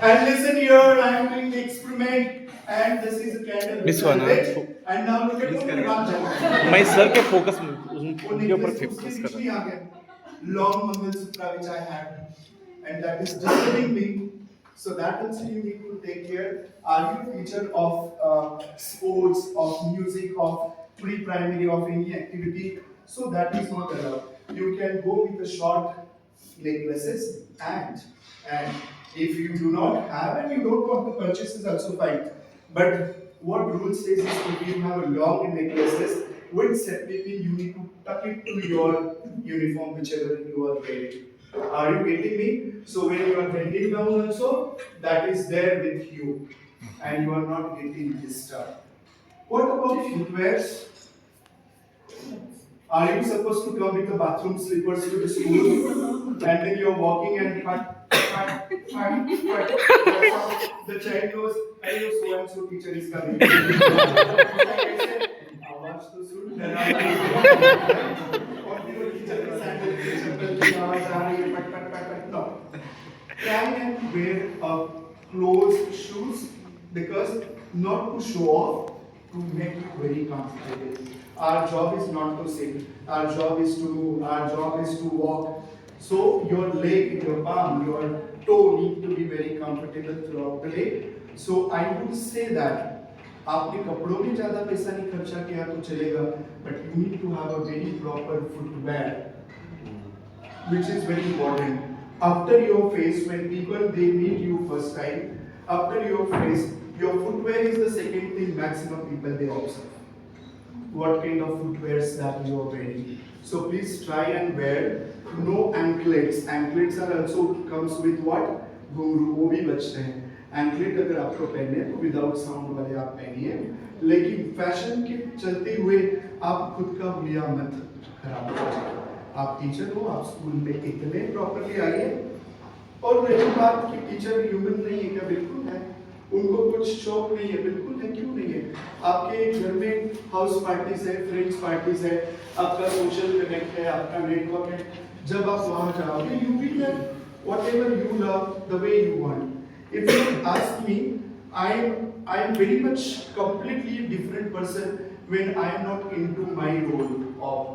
And listen here, I am doing the experiment, and this is a candle Miss which I Wana, lit. And now look at what मैं sir के focus वो उनके ऊपर necklace focus उसके कर बीच रहा में आ गया. Long Mangalsutra which I had, and that is disturbing me. So that also you need to take care. Are you a teacher of sports, of music, of pre-primary, of any activity? So that is not allowed. You can go with the short necklaces, and if you do not have and you don't want to purchase is also fine. But what rule says is if you have a long necklaces with set pin, you need to tuck it to your uniform, whichever you are wearing. Are you getting me? So when you are bending down also, that is there with you, and you are not getting disturbed. What about footwears? Are you supposed to come with the bathroom slippers to the school, and then you're walking and the child knows, hello, so and so teacher is coming. आवाज तो सुन और फिर वो teacher के sandal की चप्पल की आवाज आ रही है पट पट पट पट. No. Try and wear closed shoes because not to show off, to make you very comfortable. Our job is not to sit. Our job is to move. Our job is to walk. So your leg, your palm, your toe need to be very comfortable throughout the day. So I would say that आपने कपड़ों में ज़्यादा पैसा नहीं खर्चा किया तो चलेगा, but you need to have a very proper footwear, which is very important. After your face, when people they meet you first time, after your face, your footwear is the second thing maximum people they observe. What kind of footwears that you are wearing. So please try and wear no anklets. Anklets are also comes with what? घुंघरू वो भी बचते हैं. Anklet अगर आपको पहने तो without sound वाले आप पहनिए, लेकिन फैशन के चलते हुए आप खुद का हुलिया मत खराब कीजिए. आप टीचर हो, आप स्कूल में इतने प्रॉपर्ली आइए. और रही बात कि टीचर ह्यूमन नहीं है क्या? बिल्कुल है. उनको कुछ शौक नहीं है, बिल्कुल है, क्यों नहीं है? आपके घर में हाउस पार्टीज है, फ्रेंड्स पार्टीज है, आपका सोशल कनेक्ट है, आपका नेटवर्क है. जब आप वहां जाओगे you will learn whatever you love the way you want. If you ask me, I am very much completely different person when I am not into my role of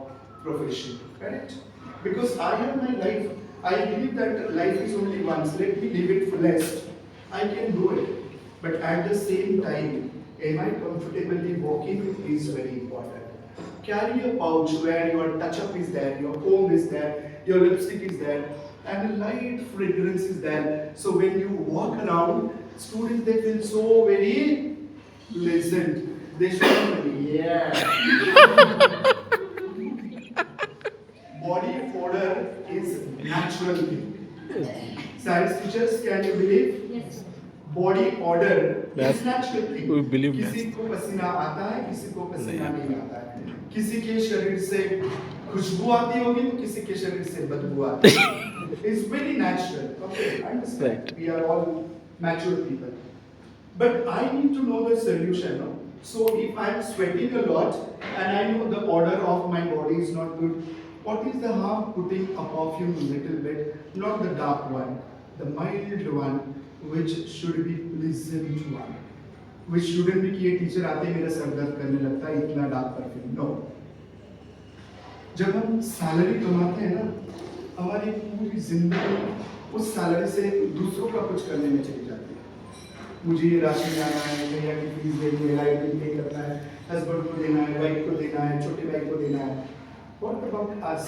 profession, correct? Because I have my life. I believe that life is only once. Let me live it fullest. I can do it, but at the same time, am I comfortably walking is very important. Carry a pouch where your touch-up is there, your comb is there, your lipstick is there, and a light fragrance is there. So when you walk around, students they feel so very pleasant. They should yeah. Body odor is natural thing. Science teachers, can you believe? Yes. Body odor Yes. is natural thing. We believe किसी yes. को पसीना आता है, किसी को पसीना नहीं नहीं आता है. किसी के शरीर से खुशबू आती होगी तो किसी के शरीर से बदबू आती है. It's very natural. Okay, I understand. Right. We are all mature people. But I need to know the solution. No? So if I'm sweating a lot and I know the odor of my body is not good, what is the harm putting a perfume a little bit, not the dark one, the mild one, which should be pleasant one, which shouldn't be कि ये teacher आते मेरा sir दर्द करने लगता है इतना dark perfume. No. जब हम सैलरी कमाते हैं ना, हमारी पूरी जिंदगी उस सैलरी से दूसरों का कुछ करने में चली जाती है. मुझे ये राशन लाना है, भैया की फीस देनी है, लाइट बिल पे करना है, हस्बैंड को देना है, वाइफ को देना है, छोटे भाई को देना है. What about us?